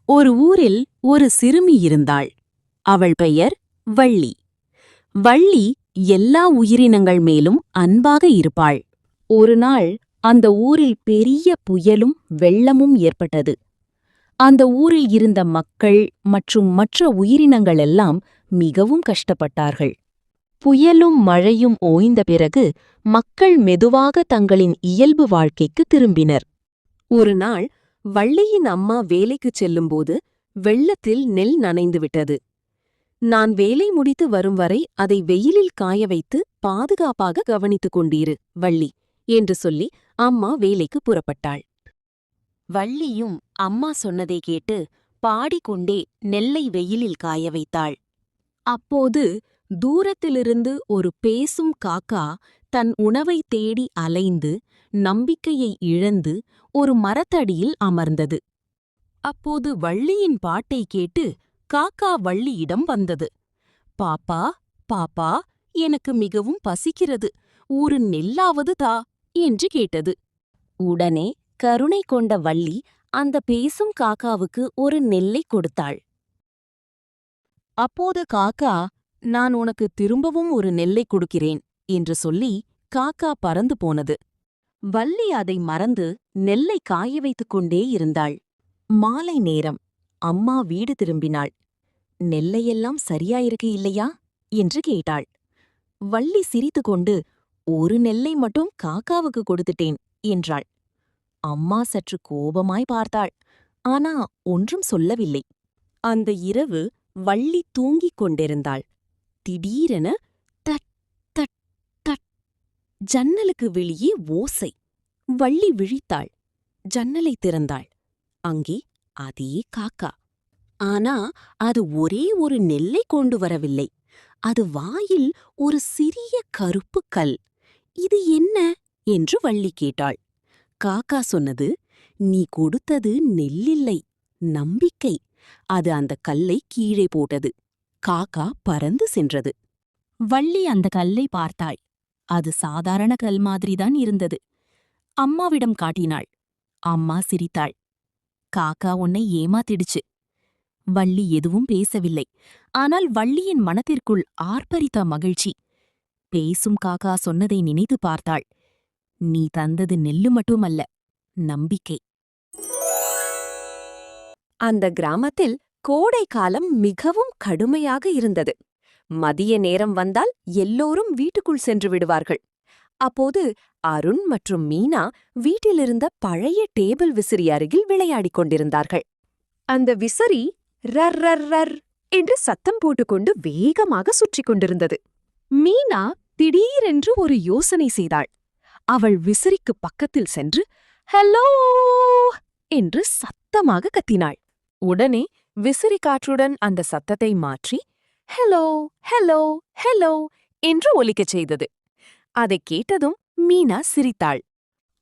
ஒரு ஊரில் ஒரு சிறுமி இருந்தாள். அவள் பெயர் வள்ளி. வள்ளி எல்லா உயிரினங்கள் மேலும் அன்பாக இருப்பாள். ஒருநாள் அந்த ஊரில் பெரிய புயலும் வெள்ளமும் ஏற்பட்டது. அந்த ஊரில் இருந்த மக்கள் மற்றும் மற்ற உயிரினங்கள் எல்லாம் மிகவும் கஷ்டப்பட்டார்கள். புயலும் மழையும் ஓய்ந்த பிறகு மக்கள் மெதுவாக தங்களின் இயல்பு வாழ்க்கைக்கு திரும்பினர். ஒருநாள் வள்ளியின் அம்மா வேலைக்குச் செல்லும்போது வெள்ளத்தில் நெல் நனைந்துவிட்டது. நான் வேலை முடித்து வரும் வரை அதை வெயிலில் காய வைத்து பாதுகாப்பாக கவனித்துக் கொண்டீரு, வள்ளி, என்று சொல்லி அம்மா வேலைக்கு புறப்பட்டாள். வள்ளியும் அம்மா சொன்னதை கேட்டு பாடிக்கொண்டே நெல்லை வெயிலில் காய வைத்தாள். அப்போது தூரத்திலிருந்து ஒரு பேசும் காக்கா தன் உணவை தேடி அலைந்து நம்பிக்கையை இழந்து ஒரு மரத்தடியில் அமர்ந்தது. அப்போது வள்ளியின் பாட்டை கேட்டு காக்கா வள்ளியிடம் வந்தது. பாப்பா, பாப்பா, எனக்கு மிகவும் பசிக்கிறது, ஒரு நெல்லாவது தா என்று கேட்டது. உடனே கருணை கொண்ட வள்ளி அந்த பேசும் காக்காவுக்கு ஒரு நெல்லை கொடுத்தாள். அப்போது காக்கா, நான் உனக்கு திரும்பவும் ஒரு நெல்லை கொடுக்கிறேன் என்று சொல்லி காக்கா பறந்து போனது. வள்ளி அதை மறந்து நெல்லை காய வைத்துக் கொண்டே இருந்தாள். மாலை நேரம் அம்மா வீடு திரும்பினாள். நெல்லையெல்லாம் சரியாயிருக்கு இல்லையா என்று கேட்டாள். வள்ளி சிரித்துக்கொண்டு, ஒரு நெல்லை மட்டும் காக்காவுக்கு கொடுத்துட்டேன் என்றாள். அம்மா சற்று கோபமாய் பார்த்தாள். ஆனா ஒன்றும் சொல்லவில்லை. அந்த இரவு வள்ளி தூங்கிக் கொண்டிருந்தாள். திடீரென தட் தட் தட் ஜன்னலுக்கு வெளியே ஓசை. வள்ளி விழித்தாள். ஜன்னலை திறந்தாள். அங்கே அதே காக்கா. ஆனா அது ஒரே ஒரு நெல்லை கொண்டு வரவில்லை. அது வாயில் ஒரு சிறிய கருப்பு கல். இது என்ன என்று வள்ளி கேட்டாள். காக்கா சொன்னது, நீ கொடுத்தது நெல்லில்லை, நம்பிக்கை. அது அந்த கல்லை கீழே போட்டது. காக்கா பறந்து சென்றது. வள்ளி அந்த கல்லை பார்த்தாள். அது சாதாரண கல் மாதிரிதான் இருந்தது. அம்மாவிடம் காட்டினாள். அம்மா சிரித்தாள். காக்கா உன்னை ஏமாத்திடுச்சு. வள்ளி எதுவும் பேசவில்லை. ஆனால் வள்ளியின் மனத்திற்குள் ஆர்ப்பரித்த மகிழ்ச்சி. பேசும் காக்கா சொன்னதை நினைத்து பார்த்தாள். நீ தந்தது நெல்லு மட்டுமல்ல, நம்பிக்கை. அந்த கிராமத்தில் கோடை காலம் மிகவும் கடுமையாக இருந்தது. மதிய நேரம் வந்தால் எல்லோரும் வீட்டுக்குள் சென்று விடுவார்கள். அப்போது அருண் மற்றும் மீனா வீட்டிலிருந்த பழைய டேபிள் விசிறி அருகில் விளையாடிக் கொண்டிருந்தார்கள். அந்த விசிறி ரர் ரர் ரர் என்று சத்தம் போட்டுக்கொண்டு வேகமாக சுற்றிக் கொண்டிருந்தது. மீனா திடீரென்று ஒரு யோசனை செய்தாள். அவள் விசிறிக்கு பக்கத்தில் சென்று ஹலோ என்று சத்தமாக கத்தினாள். உடனே விசிறி காற்றுடன் அந்த சத்தத்தை மாற்றி ஹெலோ ஹெலோ ஹெலோ என்று ஒலிக்கச் செய்தது. அதைக் கேட்டதும் மீனா சிரித்தாள்.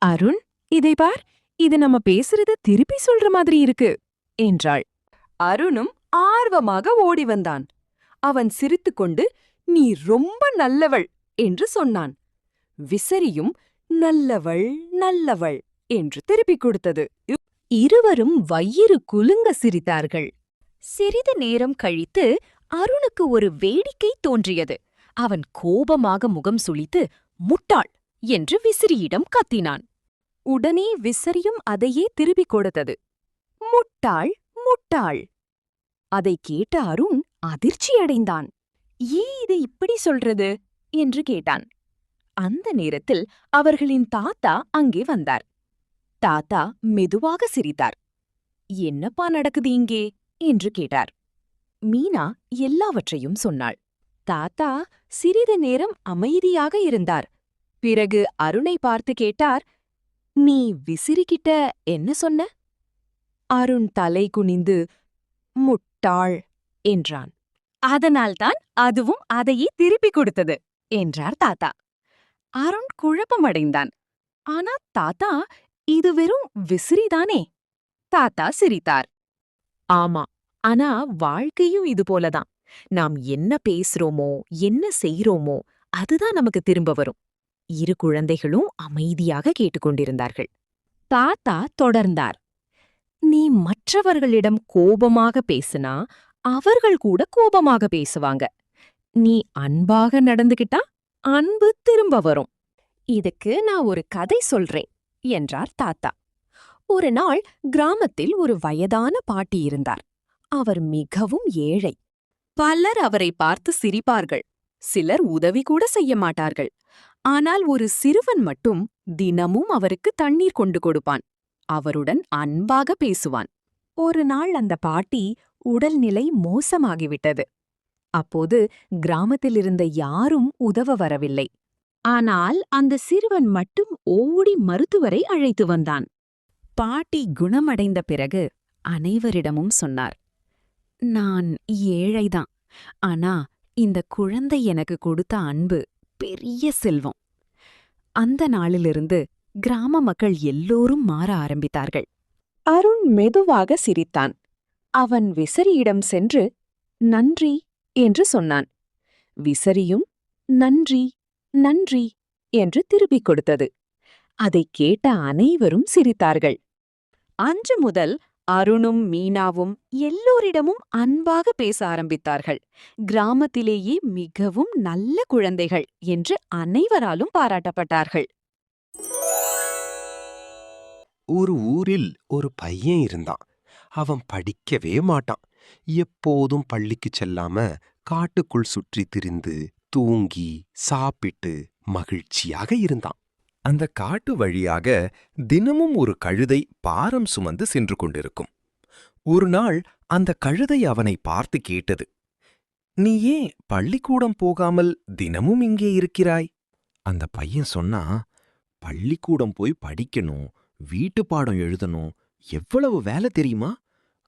அருண், இதை பார், இது நம்ம பேசுறது திருப்பி சொல்ற மாதிரி இருக்கு என்றாள். அருணும் ஆர்வமாக ஓடி வந்தான். அவன் சிரித்துக்கொண்டு, நீ ரொம்ப நல்லவள் என்று சொன்னான். விசிறியும் நல்லவள் நல்லவள் என்று திருப்பிக் கொடுத்தது. இருவரும் வயிறு குலுங்க சிரித்தார்கள். சிறிது நேரம் கழித்து அருணுக்கு ஒரு வேடிக்கை தோன்றியது. அவன் கோபமாக முகம் சுளித்து முட்டாள் என்று விசிறியிடம் கத்தினான். உடனே விசிறியும் அதையே திருப்பிக் கொடுத்தது. முட்டாள் முட்டாள். அதைக் கேட்ட அருண் அதிர்ச்சியடைந்தான். ஏன் இதை இப்படி சொல்றது என்று கேட்டான். அந்த நேரத்தில் அவர்களின் தாத்தா அங்கே வந்தார். தாத்தா மெதுவாக சிரித்தார். என்னப்பா நடக்குது இங்கே என்று கேட்டார். மீனா எல்லாவற்றையும் சொன்னாள். தாத்தா சிறிது நேரம் அமைதியாக இருந்தார். பிறகு அருணை பார்த்து கேட்டார், நீ விசிறிக்கிட்ட என்ன சொன்ன? அருண் தலை குனிந்து முட்டாள் என்றான். அதனால்தான் அதுவும் அதையே திருப்பிக் கொடுத்தது என்றார் தாத்தா. அருண் குழப்பமடைந்தான். ஆனா தாத்தா, இது வெறும் விசிறிதானே? தாத்தா சிரித்தார். ஆமா, ஆனா வாழ்க்கையும் இதுபோலதான். நாம் என்ன பேசுறோமோ என்ன செய்றோமோ அதுதான் நமக்கு திரும்ப வரும். இரு குழந்தைகளும் அமைதியாக கேட்டுக்கொண்டிருந்தார்கள். தாத்தா தொடர்ந்தார். நீ மற்றவர்களிடம் கோபமாக பேசினா அவர்கள் கூட கோபமாக பேசுவாங்க. நீ அன்பாக நடந்துகிட்டா அன்பு திரும்ப வரும். இதுக்கு நான் ஒரு கதை சொல்றேன் என்றார் தாத்தா. ஒரு நாள் கிராமத்தில் ஒரு வயதான பாட்டி இருந்தார். அவர் மிகவும் ஏழை. பலர் அவரை பார்த்து சிரிப்பார்கள். சிலர் உதவி கூட செய்ய மாட்டார்கள். ஆனால் ஒரு சிறுவன் மட்டும் தினமும் அவருக்கு தண்ணீர் கொண்டு கொடுப்பான். அவருடன் அன்பாக பேசுவான். ஒரு நாள் அந்த பாட்டி உடல்நிலை மோசமாகிவிட்டது. அப்போது கிராமத்திலிருந்த யாரும் உதவ வரவில்லை. ஆனால் அந்த சிறுவன் மட்டும் ஓடி மருத்துவரை அழைத்து வந்தான். பாட்டி குணமடைந்த பிறகு அனைவரிடமும் சொன்னார், நான் ஏழைதான். ஆனா இந்த குழந்தை எனக்கு கொடுத்த அன்பு பெரிய செல்வம். அந்த நாளிலிருந்து கிராம மக்கள் எல்லோரும் மாற ஆரம்பித்தார்கள். அருண் மெதுவாக சிரித்தான். அவன் விசரியிடம் சென்று நன்றி என்று சொன்னான். விசரியும் நன்றி நன்றி என்று திருப்பிக் கொடுத்தது. அதைக் கேட்ட அனைவரும் சிரித்தார்கள். அன்று முதல் அருணும் மீனாவும் எல்லோரிடமும் அன்பாக பேச ஆரம்பித்தார்கள். கிராமத்திலேயே மிகவும் நல்ல குழந்தைகள் என்று அனைவராலும் பாராட்டப்பட்டார்கள். ஒரு ஊரில் ஒரு பையன் இருந்தான். அவன் படிக்கவே மாட்டான். எப்போதும் பள்ளிக்கு செல்லாம காட்டுக்குள் சுற்றி திரிந்து தூங்கி சாப்பிட்டு மகிழ்ச்சியாக இருந்தான். அந்த காட்டு வழியாக தினமும் ஒரு கழுதை பாரம் சுமந்து சென்று கொண்டிருக்கும். ஒரு நாள் அந்த கழுதை அவனை பார்த்து கேட்டது, நீ ஏன் பள்ளிக்கூடம் போகாமல் தினமும் இங்கே இருக்கிறாய்? அந்த பையன் சொன்னா, பள்ளிக்கூடம் போய் படிக்கணும், வீட்டு பாடம் எழுதணும், எவ்வளவு வேலை தெரியுமா?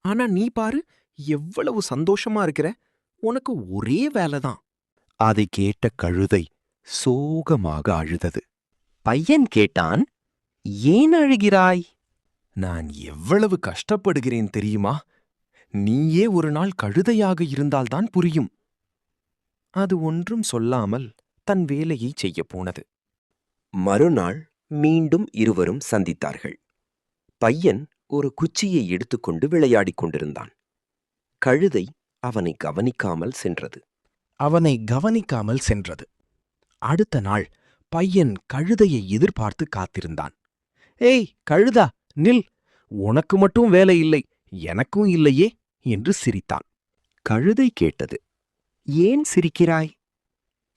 ஆனா நீ பாரு, எவ்வளவு சந்தோஷமா இருக்கிற, உனக்கு ஒரே வேலைதான். அதை கேட்ட கழுதை சோகமாக அழுதது. பையன் கேட்டான், ஏன் அழுகிறாய்? நான் எவ்வளவு கஷ்டப்படுகிறேன் தெரியுமா? நீயே ஒரு நாள் கழுதையாக இருந்தால்தான் புரியும். அது ஒன்றும் சொல்லாமல் தன் வேலையைச் செய்யப் போனது. மறுநாள் மீண்டும் இருவரும் சந்தித்தார்கள். பையன் ஒரு குச்சியை எடுத்துக்கொண்டு விளையாடிக் கொண்டிருந்தான். கழுதை அவனை கவனிக்காமல் சென்றது. அடுத்த நாள் பையன் கழுதையை எதிர்பார்த்து காத்திருந்தான். ஏய் கழுதா, நில்! உனக்கு மட்டும் வேலை இல்லை, எனக்கும் இல்லையே என்று சிரித்தான். கழுதை கேட்டது, ஏன் சிரிக்கிறாய்?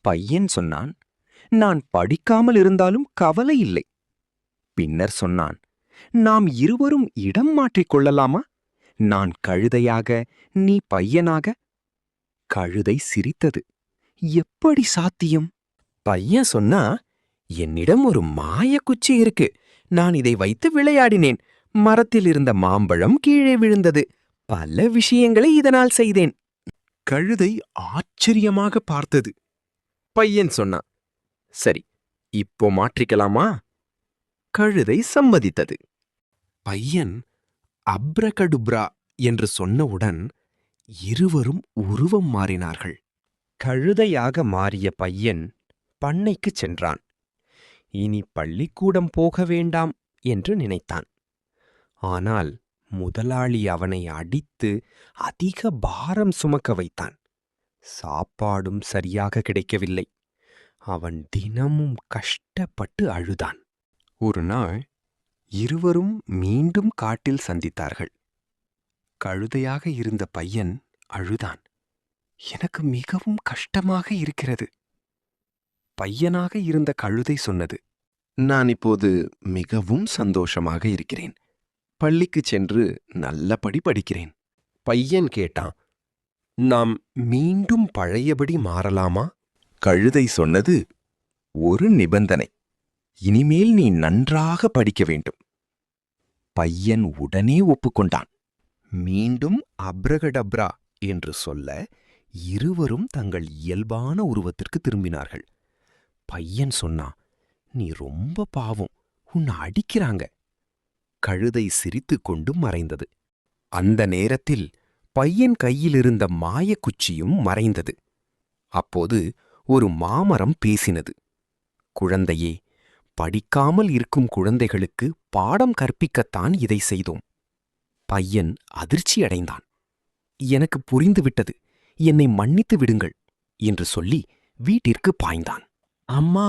பையன் சொன்னான், நான் படிக்காமல் இருந்தாலும் கவலை இல்லை. பின்னர் சொன்னான், நாம் இருவரும் இடம் மாற்றிக் கொள்ளலாமா? நான் கழுதையாக, நீ பையனாக? கழுதை சிரித்தது. எப்படி சாத்தியம்? பையன் சொன்னா, என்னிடம் ஒரு மாயக்குச்சி இருக்கு. நான் இதை வைத்து விளையாடினேன். மரத்தில் இருந்த மாம்பழம் கீழே விழுந்தது. பல விஷயங்களை இதனால் செய்தேன். கழுதை ஆச்சரியமாக பார்த்தது. பையன் சொன்னான், சரி, இப்போ மாற்றிக்கலாமா? கழுதை சம்மதித்தது. பையன் அப்ரகடுப்ரா என்று சொன்னவுடன் இருவரும் உருவம் மாறினார்கள். கழுதையாக மாறிய பையன் பண்ணைக்குச் சென்றான். இனி பள்ளிக்கூடம் போக வேண்டாம் என்று நினைத்தான். ஆனால் முதலாளி அவனை அடித்து அதிக பாரம் சுமக்க வைத்தான். சாப்பாடும் சரியாக கிடைக்கவில்லை. அவன் தினமும் கஷ்டப்பட்டு அழுதான். ஒரு நாள் இருவரும் மீண்டும் காட்டில் சந்தித்தார்கள். கழுதையாக இருந்த பையன் அழுதான். எனக்கு மிகவும் கஷ்டமாக இருக்கிறது. பையனாக இருந்த கழுதை சொன்னது, நான் இப்போது மிகவும் சந்தோஷமாக இருக்கிறேன். பள்ளிக்குச் சென்று நல்லபடி படிக்கிறேன். பையன் கேட்டான், நாம் மீண்டும் பழையபடி மாறலாமா? கழுதை சொன்னது, ஒரு நிபந்தனை. இனிமேல் நீ நன்றாக படிக்க வேண்டும். பையன் உடனே ஒப்புக்கொண்டான். மீண்டும் அப்ரகடப்ரா என்று சொல்ல இருவரும் தங்கள் இயல்பான உருவத்திற்கு திரும்பினார்கள். பையன் சொன்னா, நீ ரொம்ப பாவம், உன்னை அடிக்கிறாங்க. கழுதை சிரித்துக் கொண்டு மறைந்தது. அந்த நேரத்தில் பையன் கையிலிருந்த மாயக்குச்சியும் மறைந்தது. அப்போது ஒரு மாமரம் பேசினது. குழந்தையே, படிக்காமல் இருக்கும் குழந்தைகளுக்கு பாடம் கற்பிக்கத்தான் இதை செய்தோம். பையன் அதிர்ச்சியடைந்தான். எனக்கு புரிந்துவிட்டது, என்னை மன்னித்து விடுங்கள் என்று சொல்லி வீட்டிற்கு பாய்ந்தான். அம்மா,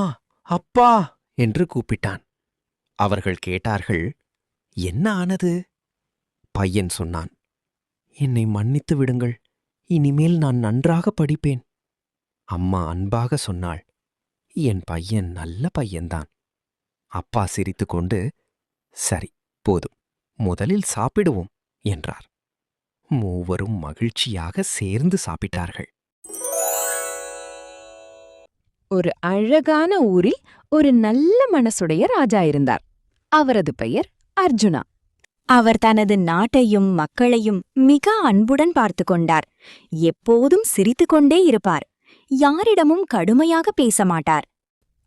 அப்பா என்று கூப்பிட்டான். அவர்கள் கேட்டார்கள், என்ன ஆனது? பையன் சொன்னான், என்னை மன்னித்து விடுங்கள், இனிமேல் நான் நன்றாக படிப்பேன். அம்மா அன்பாக சொன்னாள், என் பையன் நல்ல பையன்தான். அப்பா சிரித்துக்கொண்டு, சரி போதும், முதலில் சாப்பிடுவோம் என்றார். மூவரும் மகிழ்ச்சியாக சேர்ந்து சாப்பிட்டார்கள். ஒரு அழகான ஊரில் ஒரு நல்ல மனசுடைய ராஜா இருந்தார். அவரது பெயர் அர்ஜுனா. அவர் தனது நாட்டையும் மக்களையும் மிக அன்புடன் பார்த்து கொண்டார். எப்போதும் சிரித்துக்கொண்டே இருப்பார். யாரிடமும் கடுமையாக பேச மாட்டார்.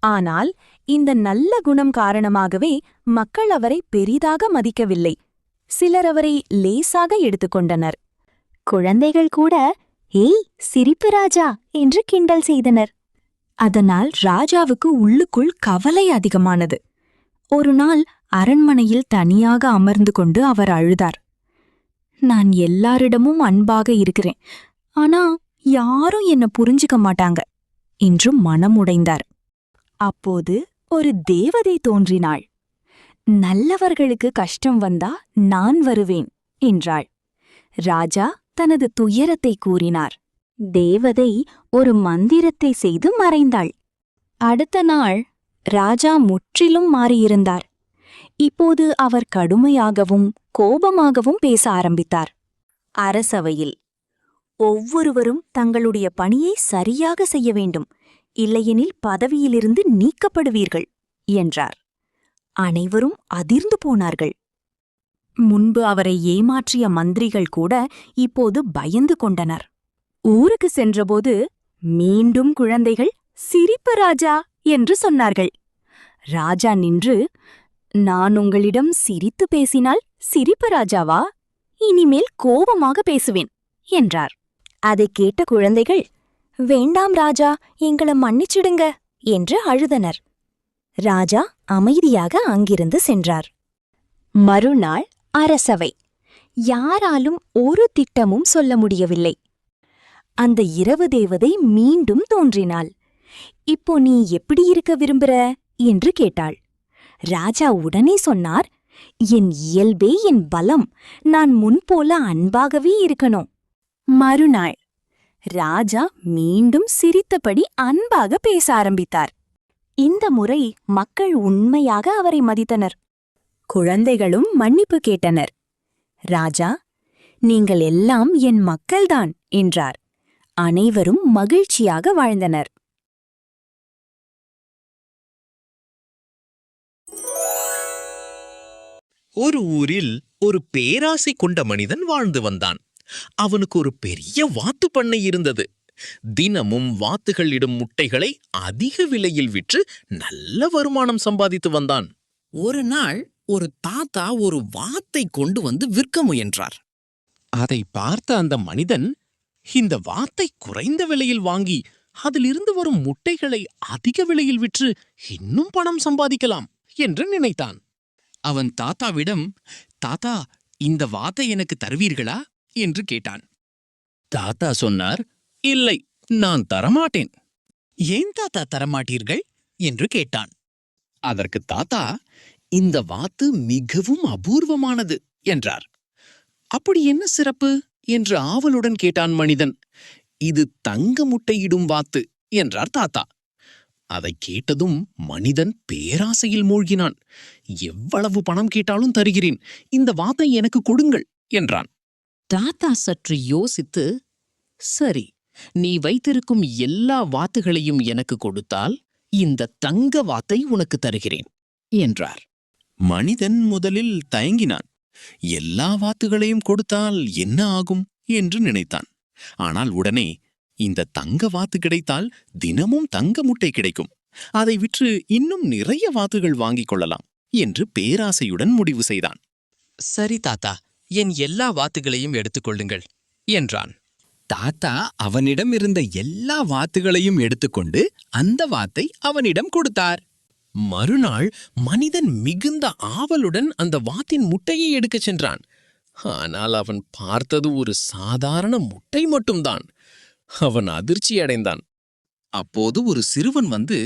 ஆனால் இந்த நல்ல குணம் காரணமாகவே மக்கள் அவரை பெரிதாக மதிக்கவில்லை. சிலர் அவரை லேசாக எடுத்துக்கொண்டனர். குழந்தைகள் கூட, ஏய் சிரிப்பு ராஜா என்று கிண்டல் செய்தனர். அதனால் ராஜாவுக்கு உள்ளுக்குள் கவலை அதிகமானது. ஒரு நாள் அரண்மனையில் தனியாக அமர்ந்து கொண்டு அவர் அழுதார். நான் எல்லாரிடமும் அன்பாக இருக்கிறேன், ஆனா யாரும் என்ன புரிஞ்சுக்க மாட்டாங்க என்று மனமுடைந்தார். அப்போது ஒரு தேவதை தோன்றினாள். நல்லவர்களுக்கு கஷ்டம் வந்தா நான் வருவேன் என்றாள். ராஜா தனது துயரத்தை கூறினார். தேவதை ஒரு மந்திரத்தை செய்து மறைந்தாள். அடுத்த நாள் ராஜா முற்றிலும் மாறியிருந்தார். இப்போது அவர் கடுமையாகவும் கோபமாகவும் பேச ஆரம்பித்தார். அரசவையில், ஒவ்வொருவரும் தங்களுடைய பணியை சரியாக செய்ய வேண்டும், இல்லையெனில் பதவியிலிருந்து நீக்கப்படுவீர்கள் என்றார். அனைவரும் அதிர்ந்து போனார்கள். முன்பு அவரை ஏமாற்றிய மந்திரிகள் கூட இப்போது பயந்து கொண்டனர். ஊருக்கு சென்றபோது மீண்டும் குழந்தைகள் சிரிப்பு ராஜா என்று சொன்னார்கள். ராஜா நின்று, நான் உங்களிடம் சிரித்து பேசினால் சிரிப்பு ராஜாவா? இனிமேல் கோபமாக பேசுவேன் என்றார். அதைக் கேட்ட குழந்தைகள், வேண்டாம் ராஜா, எங்களை மன்னிச்சிடுங்க என்று அழுதனர். ராஜா அமைதியாக அங்கிருந்து சென்றார். மறுநாள் அரசவை. யாராலும் ஒரு திட்டமும் சொல்ல முடியவில்லை. அந்த இரவு தேவதை மீண்டும் தோன்றினாள். இப்போ நீ எப்படி இருக்க விரும்புற என்று கேட்டாள். ராஜா உடனே சொன்னார், என் இயல்பே என் பலம், நான் முன்போல அன்பாகவே இருக்கணும். மறுநாள் ராஜா மீண்டும் சிரித்தபடி அன்பாக பேச ஆரம்பித்தார். இந்த முறை மக்கள் உண்மையாக அவரை மதித்தனர். குழந்தைகளும் மன்னிப்பு கேட்டனர். ராஜா, நீங்கள் எல்லாம் என் மக்கள்தான் என்றார். அனைவரும் மகிழ்ச்சியாக வாழ்ந்தனர். ஒரு ஊரில் ஒரு பேராசை கொண்ட மனிதன் வாழ்ந்து வந்தான். அவனுக்கு ஒரு பெரிய வாத்து பண்ணை இருந்தது. தினமும் வாத்துகள் இடும் முட்டைகளை அதிக விலையில் விற்று நல்ல வருமானம் சம்பாதித்து வந்தான். ஒரு நாள் ஒரு தாத்தா ஒரு வாத்தை கொண்டு வந்து விற்க முயன்றார். அதை பார்த்த அந்த மனிதன், இந்த வாத்தை குறைந்த விலையில் வாங்கி அதிலிருந்து வரும் முட்டைகளை அதிக விலையில் விற்று இன்னும் பணம் சம்பாதிக்கலாம் என்று நினைத்தான். அவன் தாத்தாவிடம், தாத்தா, இந்த வாத்தை எனக்கு தருவீர்களா என்று கேட்டான். தாத்தா சொன்னார், இல்லை, நான் தரமாட்டேன். ஏன் தாத்தா தரமாட்டீர்கள் என்று கேட்டான். அதற்கு தாத்தா, இந்த வாத்து மிகவும் அபூர்வமானது என்றார். அப்படி என்ன சிறப்பு என்று ஆவலுடன் கேட்டான் மனிதன். இது தங்க முட்டையிடும் வாத்து என்றார் தாத்தா. அதைக் கேட்டதும் மனிதன் பேராசையில் மூழ்கினான். எவ்வளவு பணம் கேட்டாலும் தருகிறேன், இந்த வாத்தை எனக்கு கொடுங்கள் என்றான். தாத்தா சற்று யோசித்து, சரி, நீ வைத்திருக்கும் எல்லா வாத்துகளையும் எனக்கு கொடுத்தால் இந்த தங்க வாத்தை உனக்கு தருகிறேன் என்றார். மனிதன் முதலில் தயங்கினான். எல்லா வாத்துகளையும் கொடுத்தால் என்ன ஆகும் என்று நினைத்தான். ஆனால் உடனே, இந்த தங்க வாத்து கிடைத்தால் தினமும் தங்க முட்டை கிடைக்கும், அதை விற்று இன்னும் நிறைய வாத்துகள் வாங்கிக் கொள்ளலாம் என்று பேராசையுடன் முடிவு செய்தான். சரி தாத்தா, என் எல்லா வாத்துகளையும் எடுத்துக்கொள்ளுங்கள் என்றான். தாத்தா அவனிடம் இருந்த எல்லா வாத்துகளையும் எடுத்துக்கொண்டு அந்த வாத்தை அவனிடம் கொடுத்தார். மறுநாள் மனிதன் மிகுந்த ஆவலுடன் அந்த வாத்தின் முட்டையை எடுக்கச் சென்றான். ஆனால் அவன் பார்த்தது ஒரு சாதாரண முட்டை மட்டும்தான். அவன் அதிர்ச்சியடைந்தான். அப்போது ஒரு சிறுவன் வந்து,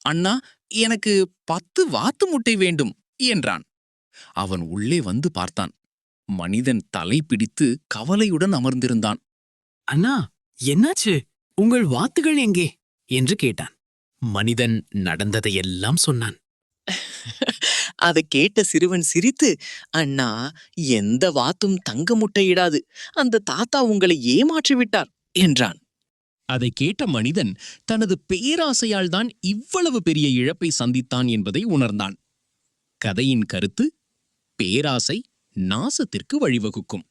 அண்ணா, எனக்கு 10 வாத்து முட்டை வேண்டும் என்றான். அவன் உள்ளே வந்து பார்த்தான். மனிதன் தலை பிடித்து கவலையுடன் அமர்ந்திருந்தான். அண்ணா, என்னாச்சு? உங்கள் வாத்துகள் எங்கே என்று கேட்டான். மனிதன் நடந்ததையெல்லாம் சொன்னான். அதை கேட்ட சிறுவன் சிரித்து, அண்ணா, எந்த வாத்தும் தங்க முட்டையிடாது. அந்த தாத்தா உங்களை ஏமாற்றி விட்டார் என்றான். அதை கேட்ட மனிதன் தனது பேராசையால் தான் இவ்வளவு பெரிய இழப்பை சந்தித்தான் என்பதை உணர்ந்தான். கதையின் கருத்து: பேராசை நாசத்திற்கு வழிவகுக்கும்.